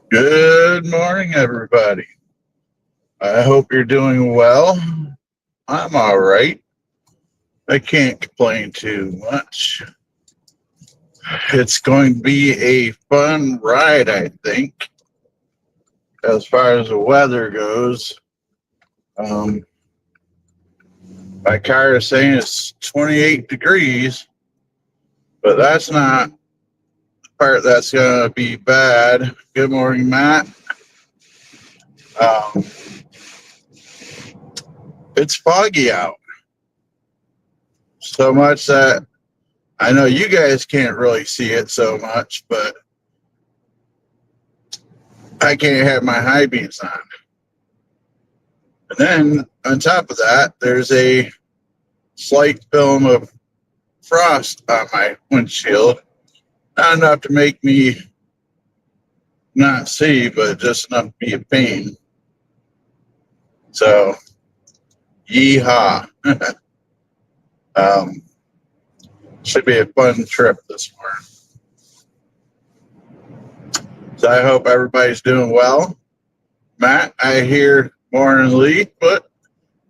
Good morning, everybody. I hope you're doing well. I'm all right. I can't complain too much. It's going to be a fun ride, I think, as far as the weather goes. Um, my car is saying it's 28 degrees, but that's not the part that's going to be bad. Good morning, Matt. Um, it's foggy out so much that I know you guys can't really see it so much, but I can't have my high beams on. And then on top of that, there's a slight film of frost on my windshield. Not enough to make me not see, but just enough to be a pain. So, yeehaw. um, should be a fun trip this morning. So I hope everybody's doing well. Matt, I hear morning Lee, but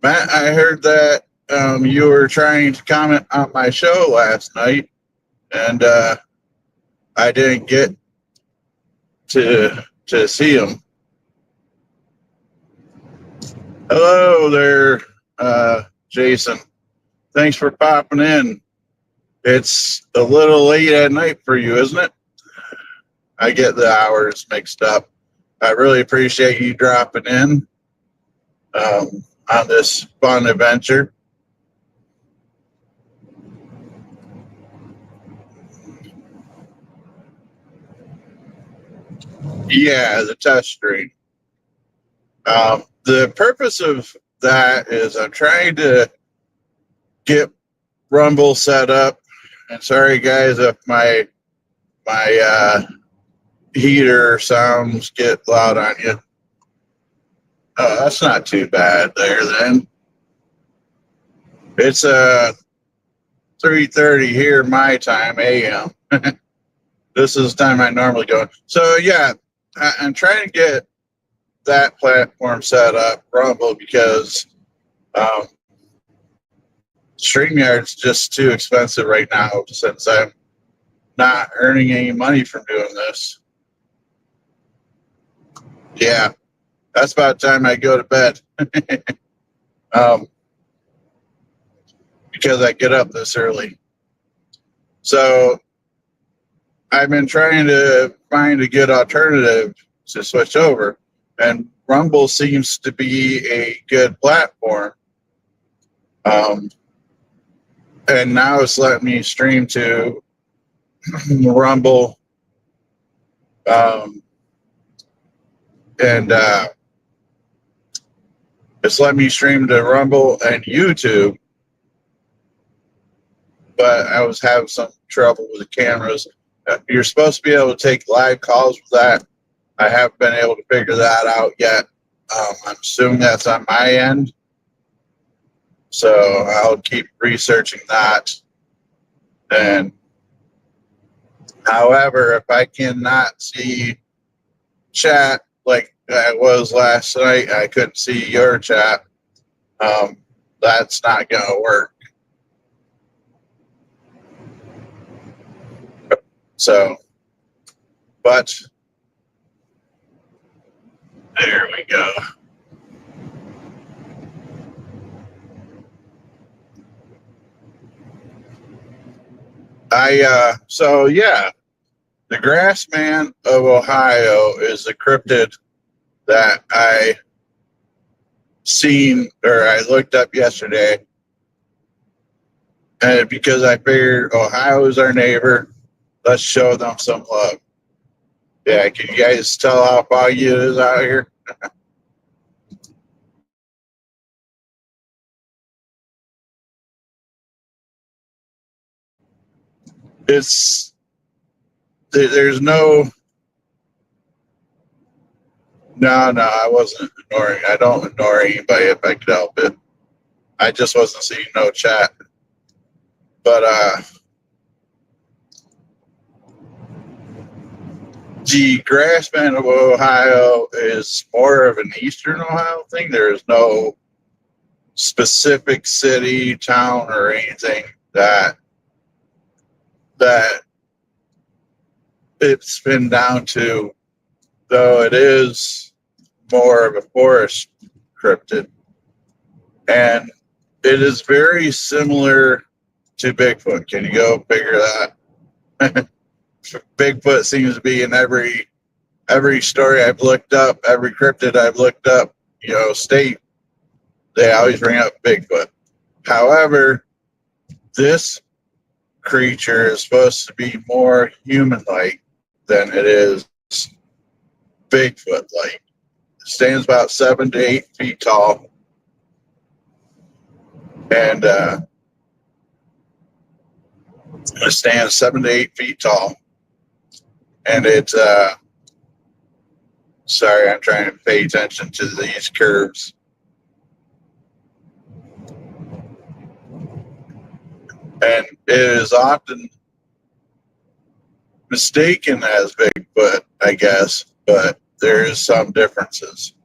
Matt, I heard that you were trying to comment on my show last night, and I didn't get to see him. Hello there, Jason. Thanks for popping in. It's a little late at night for you, isn't it? I get the hours mixed up. I really appreciate you dropping in on this fun adventure. Yeah, the test stream. The purpose of that is I'm trying to get Rumble set up. And sorry, guys, if my heater sounds get loud on you. Oh, that's not too bad there then. It's 3:30 here my time AM. This is the time I normally go. So yeah, I'm trying to get that platform set up, Rumble, because um, StreamYard's just too expensive right now since I'm not earning any money from doing this. Yeah, that's about the time I go to bed. Because I get up this early. So I've been trying to find a good alternative to switch over, and Rumble seems to be a good platform. And now it's letting me stream to Rumble, and it's letting me stream to Rumble and YouTube. But I was having some trouble with the cameras. You're supposed to be able to take live calls with that. I haven't been able to figure that out yet. I'm assuming that's on my end. So I'll keep researching that. And however, if I cannot see chat like I was last night, I couldn't see your chat. That's not going to work. So, but there we go. So yeah, the Grassman of Ohio is the cryptid that I seen or I looked up yesterday. And because I figured Ohio is our neighbor, let's show them some love. Yeah, can you guys tell how foggy it is out here? It's there's no I wasn't ignoring. I don't ignore anybody if I could help it. I just wasn't seeing no chat. But The Grassman of Ohio is more of an eastern Ohio thing. There is no specific city, town, or anything that it's been down to, though it is more of a forest cryptid. And it is very similar to Bigfoot. Can you go figure that? Bigfoot seems to be in every story I've looked up, every cryptid I've looked up, state, they always bring up Bigfoot. However, this creature is supposed to be more human-like than it is Bigfoot-like. It stands about 7 to 8 feet tall, and it stands 7 to 8 feet tall, and it's sorry, I'm trying to pay attention to these curves. And it is often mistaken as Bigfoot, I guess, but there is some differences.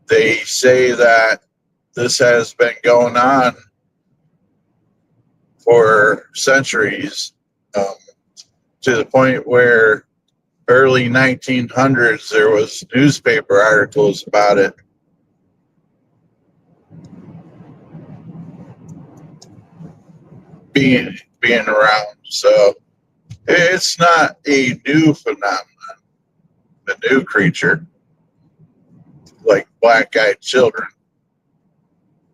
They say that this has been going on for centuries, to the point where early 1900s there was newspaper articles about it. Being around, so it's not a new phenomenon, a new creature like black-eyed children,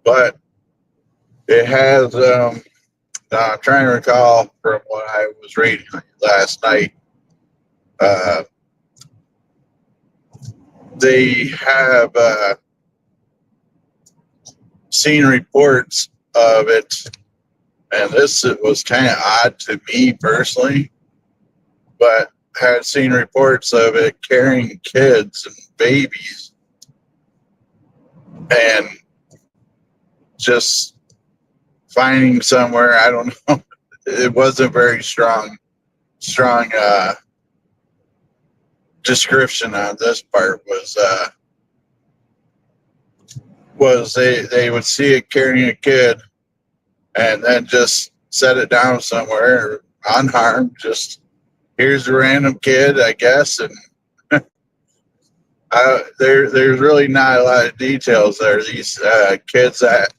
but it has. I'm trying to recall from what I was reading last night. They have seen reports of it. And this was kind of odd to me personally, but had seen reports of it carrying kids and babies and just finding somewhere. I don't know. It wasn't very strong description on this part. Was they would see it carrying a kid and then just set it down somewhere unharmed. Just, here's a random kid, I guess. And there's really not a lot of details there. These kids that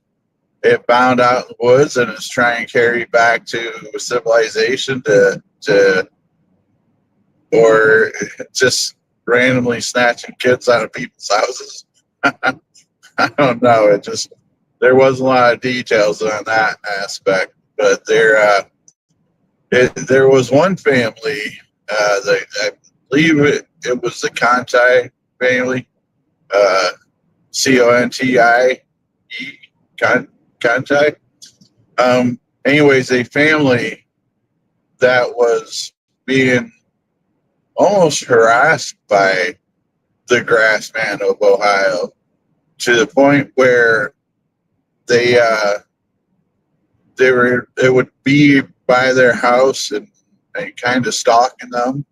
it found out in the woods and is trying to carry back to civilization or just randomly snatching kids out of people's houses. I don't know. There wasn't a lot of details on that aspect, but there was one family, I believe it was the Conti family, Contie, Conti. Anyways, a family that was being almost harassed by the Grassman of Ohio, to the point where they would be by their house and kind of stalking them,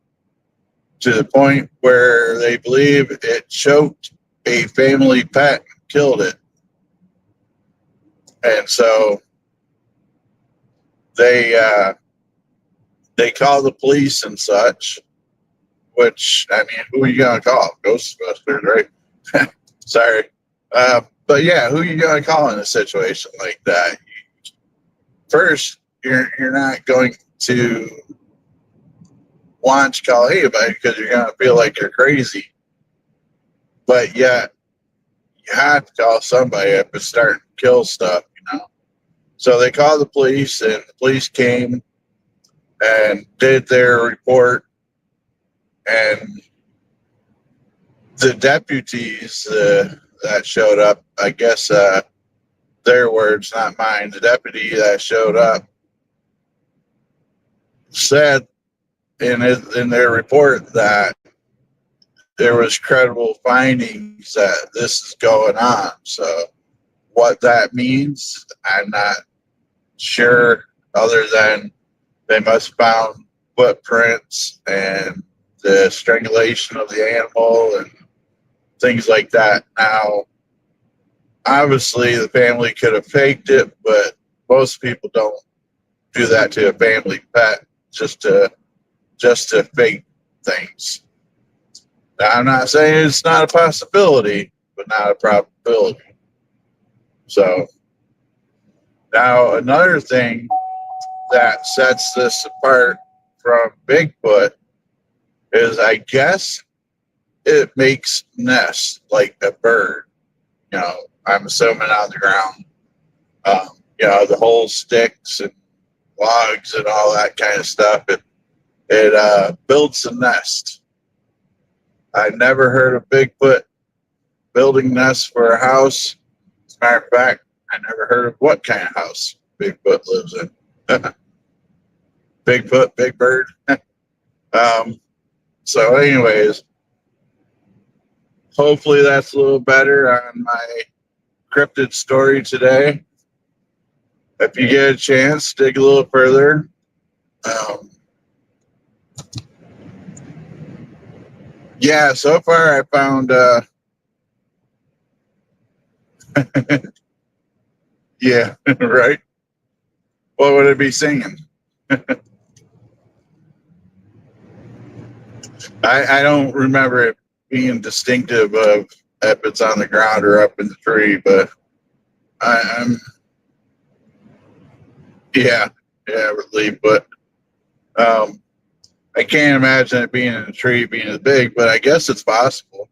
to the point where they believe it choked a family pet and killed it. And so they call the police and such, which, I mean, who are you going to call? Ghostbusters, right? Sorry. But yeah, who are you going to call in a situation like that? First, you're not going to want to call anybody because you're going to feel like you're crazy. But yet, you have to call somebody if it's starting to kill stuff, So they called the police, and the police came and did their report. And the deputies that showed up, I guess their words, not mine, the deputy that showed up said in their report that there was credible findings that this is going on. So what that means, I'm not sure, other than they must have found footprints and the strangulation of the animal and things like that. Now, obviously, the family could have faked it, but most people don't do that to a family pet just to fake things. Now, I'm not saying it's not a possibility, but not a probability. So now another thing that sets this apart from Bigfoot is, I guess, it makes nests like a bird. You know, I'm assuming on the ground. You know, the whole sticks and logs and all that kind of stuff. It builds a nest. I never heard of Bigfoot building nests for a house. As a matter of fact, I never heard of what kind of house Bigfoot lives in. Bigfoot, Big Bird. So anyways, hopefully that's a little better on my cryptid story today. If you get a chance, dig a little further. Yeah, so far I found yeah, right. What would it be singing? I don't remember it being distinctive of if it's on the ground or up in the tree, but I'm yeah, relieved. But I can't imagine it being in a tree being as big, but I guess it's possible.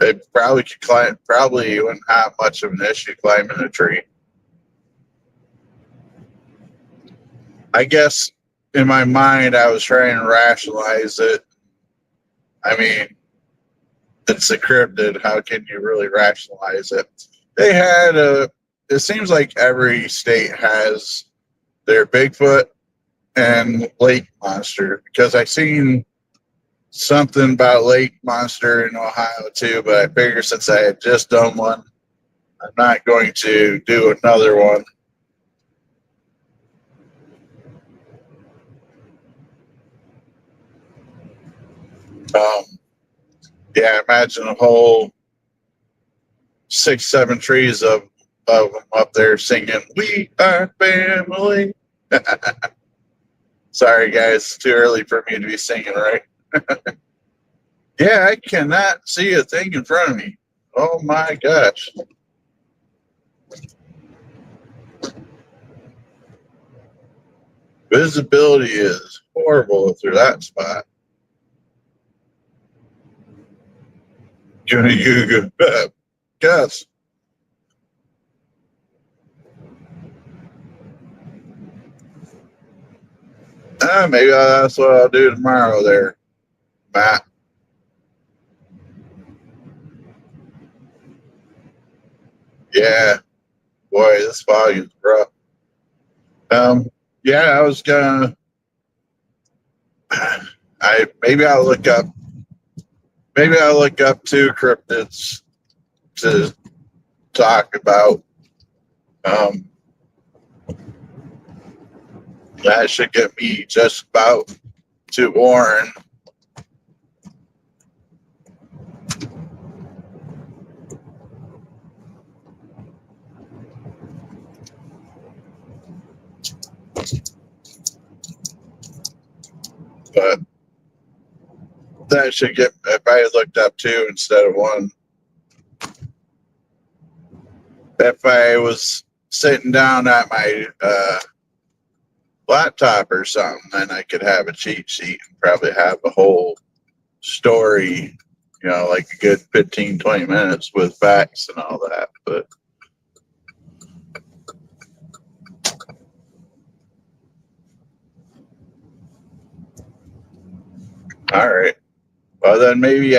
It probably could climb. Probably wouldn't have much of an issue climbing a tree. I guess in my mind, I was trying to rationalize it. I mean, it's a cryptid. How can you really rationalize it? They had a. It seems like every state has their Bigfoot and lake monster, because I seen something about lake monster in Ohio too, but I figure since I had just done one, I'm not going to do another one. Yeah, imagine a whole 6, 7 trees of them up there singing "We Are Family." Sorry, guys, too early for me to be singing, right? Yeah, I cannot see a thing in front of me. Oh my gosh. Visibility is horrible through that spot. You Gus. Maybe that's what I'll do tomorrow there, Matt. Yeah, boy, this fog is rough. Yeah, I was gonna. Maybe I'll look up. Maybe I'll look up 2 cryptids to talk about. Um, that should get me just about to Warren. But that should get, if I looked up 2 instead of 1. If I was sitting down at my laptop or something, then I could have a cheat sheet and probably have a whole story, you know, like a good 15, 20 minutes with facts and all that. But all right. Well, then maybe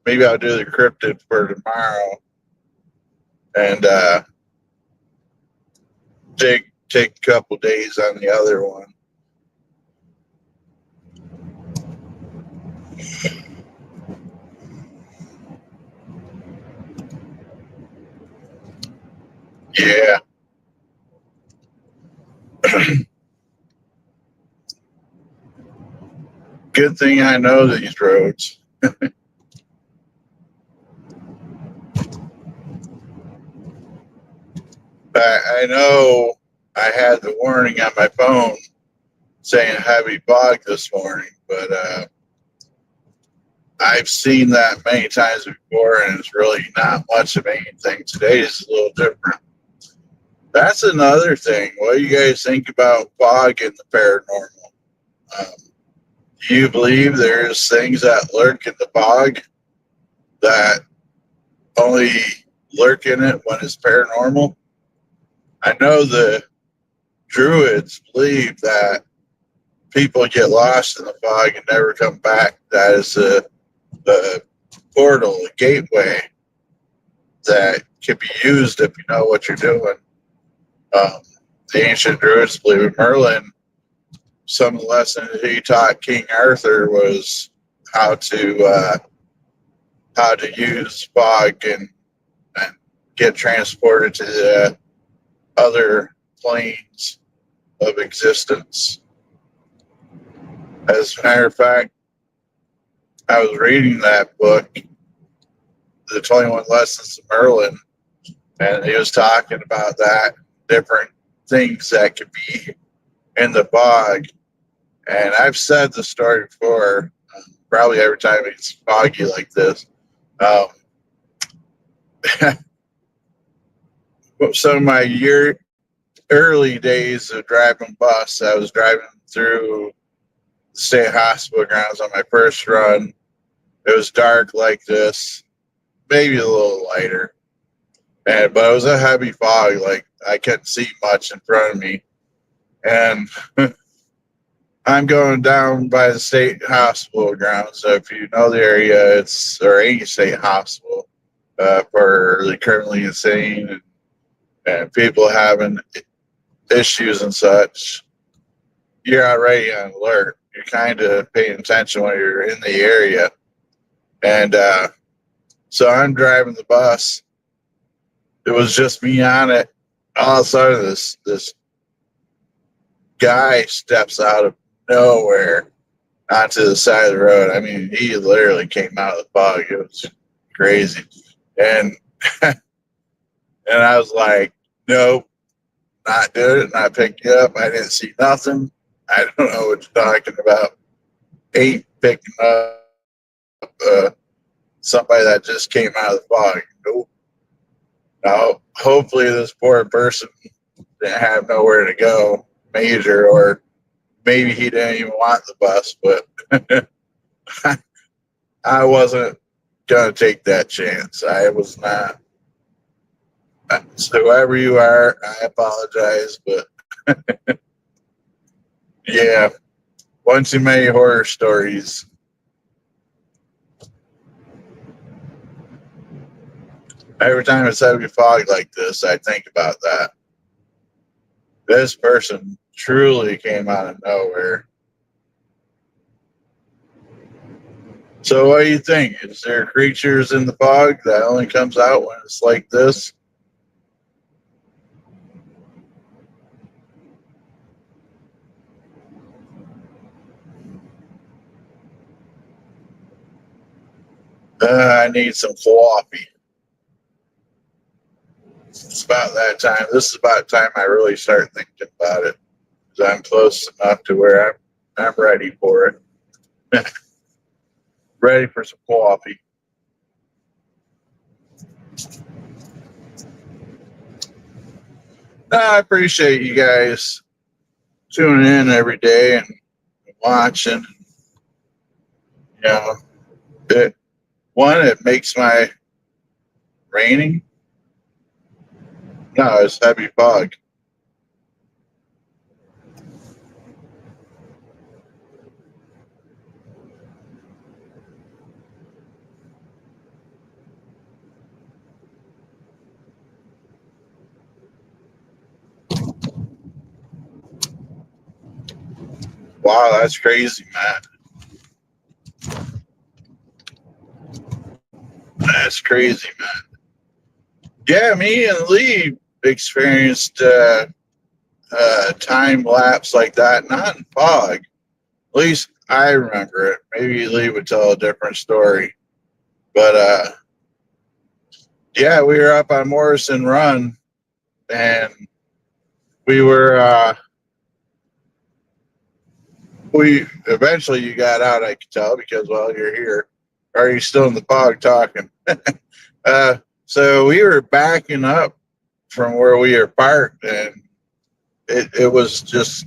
maybe I'll do the cryptid for tomorrow and take a couple days on the other one. Yeah. good thing I know these roads. I know I had the warning on my phone saying heavy fog this morning, but I've seen that many times before, and it's really not much of anything. Today is a little different. That's another thing. What do you guys think about fog and the paranormal? Do you believe there's things that lurk in the fog that only lurk in it when it's paranormal? I know the Druids believe that people get lost in the fog and never come back. That is a portal, a gateway that can be used if you know what you're doing. The ancient Druids believe Merlin, some of the lessons he taught King Arthur was how to use fog and get transported to the other planes of existence. As a matter of fact, I was reading that book, The 21 Lessons of Merlin, and he was talking about that, different things that could be in the fog. And I've said the story before, probably every time it's foggy like this. Some of my early days of driving bus, I was driving through the state hospital grounds on my first run. It was dark like this, maybe a little lighter, but it was a heavy fog. Like I couldn't see much in front of me, and I'm going down by the state hospital grounds. So if you know the area, or any state hospital for the criminally insane and people having issues and such. You're already on alert. You're kind of paying attention when you're in the area. And so I'm driving the bus. It was just me on it. All of a sudden, this guy steps out of nowhere onto the side of the road. I mean, he literally came out of the fog. It was crazy. And and I was like, nope, not doing it, not picking you up. I didn't see nothing. I don't know what you're talking about. Ain't picking up somebody that just came out of the fog. Nope. Now, hopefully this poor person didn't have nowhere to go major, or maybe he didn't even want the bus, but I wasn't going to take that chance. I was not. So whoever you are, I apologize, but yeah, one too many horror stories. Every time it's heavy fog like this, I think about that. This person truly came out of nowhere. So what do you think? Is there creatures in the fog that only comes out when it's like this? I need some coffee. It's about that time. This is about the time I really start thinking about it, because I'm close enough to where I'm ready for it. Ready for some coffee. I appreciate you guys tuning in every day and watching. You know, it makes my raining. No, it's heavy fog. Wow, that's crazy, man. That's crazy, man. Yeah, me and Lee experienced time lapse like that, not in fog. At least I remember it. Maybe Lee would tell a different story. But yeah, we were up on Morrison Run, and we were we eventually you got out. I could tell because well, you're here. Or are you still in the fog talking? So we were backing up from where we were parked, and it was just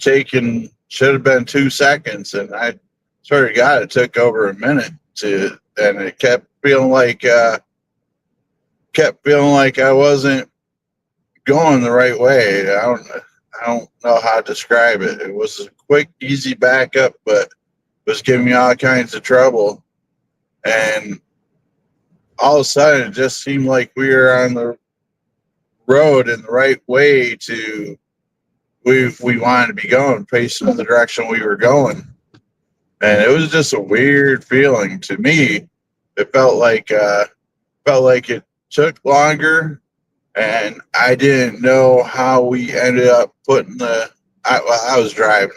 taking should have been 2 seconds, and I sort of got it took over a minute to, and it kept feeling like I wasn't going the right way. I don't know how to describe it. It was a quick, easy backup, but was giving me all kinds of trouble. And all of a sudden, it just seemed like we were on the road in the right way to we wanted to be going, facing in the direction we were going. And it was just a weird feeling to me. It felt like it took longer, and I didn't know how we ended up putting I was driving.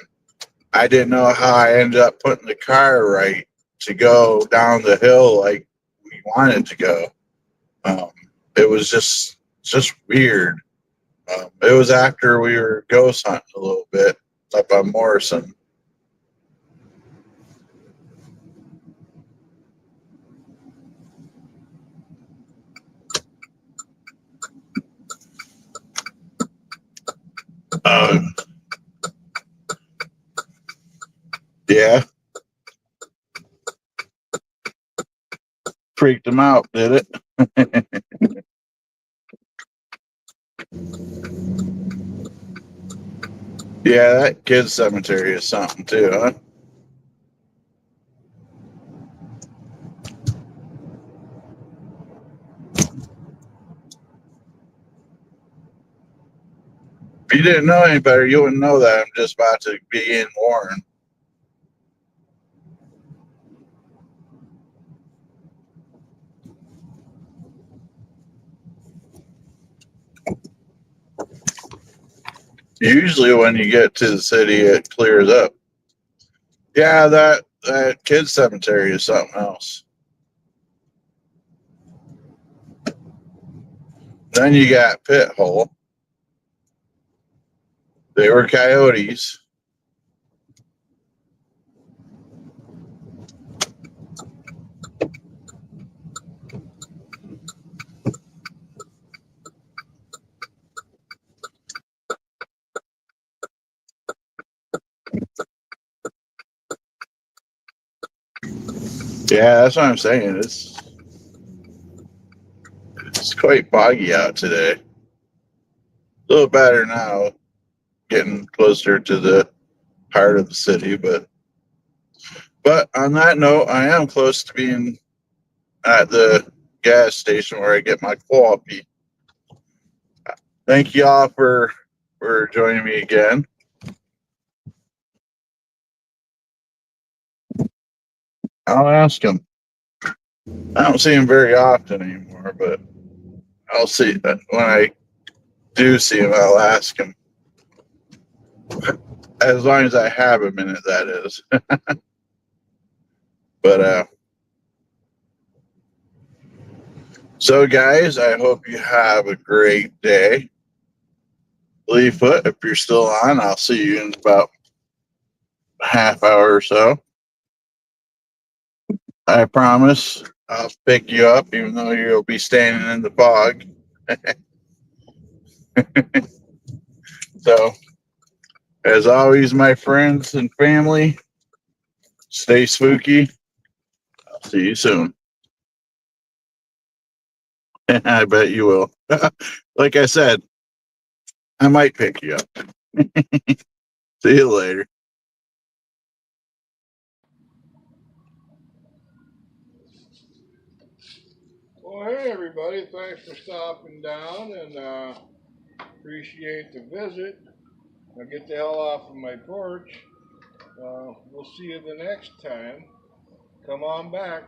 I didn't know how I ended up putting the car right to go down the hill like we wanted to go. Um, it was just weird. It was after we were ghost hunting a little bit up on Morrison. Uh, yeah, freaked them out, did it? Yeah, that kid's cemetery is something too, huh? If you didn't know any better, you wouldn't know that I'm just about to be in Warren. Usually, when you get to the city, it clears up. Yeah, that kid's cemetery is something else. Then you got Pit Hole. They were coyotes. Yeah, that's what I'm saying. It's quite foggy out today. A little better now, getting closer to the heart of the city. But on that note, I am close to being at the gas station where I get my coffee. Thank y'all for joining me again. I'll ask him. I don't see him very often anymore, but I'll see when I do see him. I'll ask him as long as I have a minute. That is. But so guys, I hope you have a great day. Leefoot, if you're still on, I'll see you in about a half hour or so. I promise I'll pick you up, even though you'll be standing in the fog. So, as always, my friends and family, stay spooky. I'll see you soon. I bet you will. Like I said, I might pick you up. See you later. Well, hey everybody, thanks for stopping down and appreciate the visit. Now get the hell off of my porch. We'll see you the next time. Come on back.